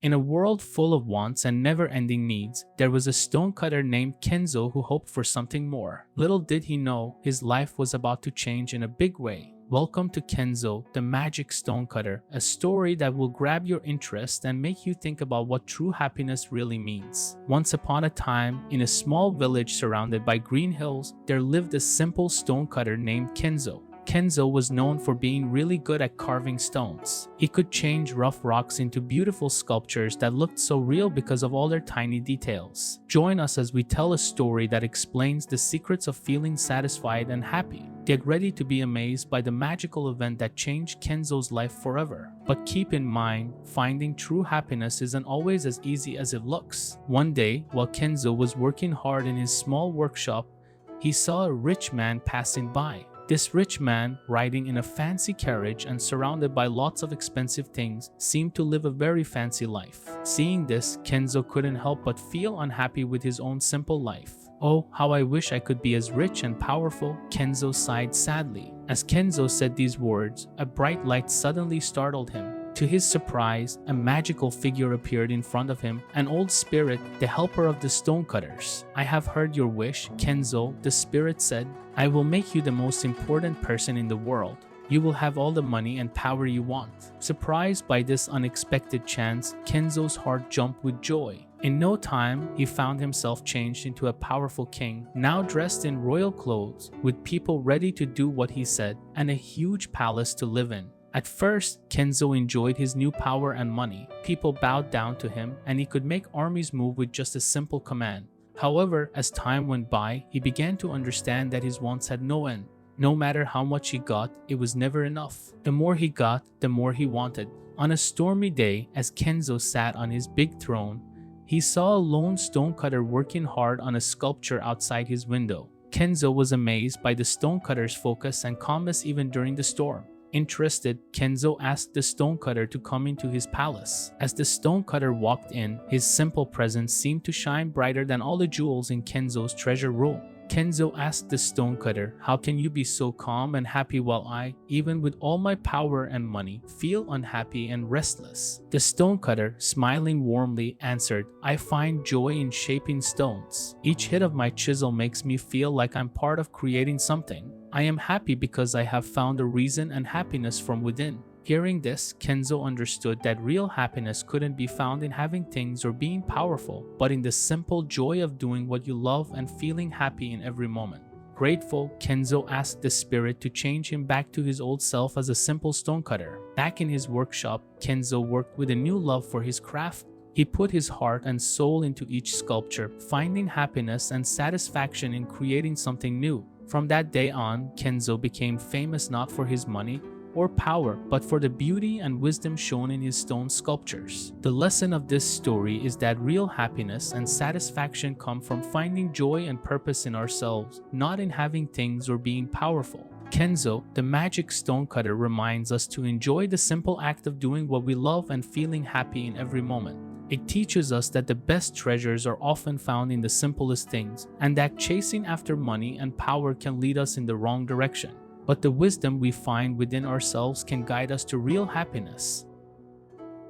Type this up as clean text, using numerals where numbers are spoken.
In a world full of wants and never-ending needs, there was a stonecutter named Kenzo who hoped for something more. Little did he know, his life was about to change in a big way. Welcome to Kenzo, the Magic Stonecutter, a story that will grab your interest and make you think about what true happiness really means. Once upon a time, in a small village surrounded by green hills, there lived a simple stonecutter named Kenzo. Kenzo was known for being really good at carving stones. He could change rough rocks into beautiful sculptures that looked so real because of all their tiny details. Join us as we tell a story that explains the secrets of feeling satisfied and happy. Get ready to be amazed by the magical event that changed Kenzo's life forever. But keep in mind, finding true happiness isn't always as easy as it looks. One day, while Kenzo was working hard in his small workshop, he saw a rich man passing by. This rich man, riding in a fancy carriage and surrounded by lots of expensive things, seemed to live a very fancy life. Seeing this, Kenzo couldn't help but feel unhappy with his own simple life. "Oh, how I wish I could be as rich and powerful," Kenzo sighed sadly. As Kenzo said these words, a bright light suddenly startled him. To his surprise, a magical figure appeared in front of him, an old spirit, the helper of the stonecutters. "I have heard your wish, Kenzo," the spirit said. "I will make you the most important person in the world. You will have all the money and power you want." Surprised by this unexpected chance, Kenzo's heart jumped with joy. In no time, he found himself changed into a powerful king, now dressed in royal clothes, with people ready to do what he said, and a huge palace to live in. At first, Kenzo enjoyed his new power and money. People bowed down to him, and he could make armies move with just a simple command. However, as time went by, he began to understand that his wants had no end. No matter how much he got, it was never enough. The more he got, the more he wanted. On a stormy day, as Kenzo sat on his big throne, he saw a lone stonecutter working hard on a sculpture outside his window. Kenzo was amazed by the stonecutter's focus and calmness even during the storm. Interested, Kenzo asked the stonecutter to come into his palace. As the stonecutter walked in, his simple presence seemed to shine brighter than all the jewels in Kenzo's treasure room. Kenzo asked the stonecutter, "How can you be so calm and happy while I, even with all my power and money, feel unhappy and restless?" The stonecutter, smiling warmly, answered, "I find joy in shaping stones. Each hit of my chisel makes me feel like I'm part of creating something. I am happy because I have found a reason and happiness from within." Hearing this, Kenzo understood that real happiness couldn't be found in having things or being powerful, but in the simple joy of doing what you love and feeling happy in every moment. Grateful, Kenzo asked the spirit to change him back to his old self as a simple stonecutter. Back in his workshop, Kenzo worked with a new love for his craft. He put his heart and soul into each sculpture, finding happiness and satisfaction in creating something new. From that day on, Kenzo became famous not for his money or power, but for the beauty and wisdom shown in his stone sculptures. The lesson of this story is that real happiness and satisfaction come from finding joy and purpose in ourselves, not in having things or being powerful. Kenzo, the magic stonecutter, reminds us to enjoy the simple act of doing what we love and feeling happy in every moment. It teaches us that the best treasures are often found in the simplest things, and that chasing after money and power can lead us in the wrong direction. But the wisdom we find within ourselves can guide us to real happiness.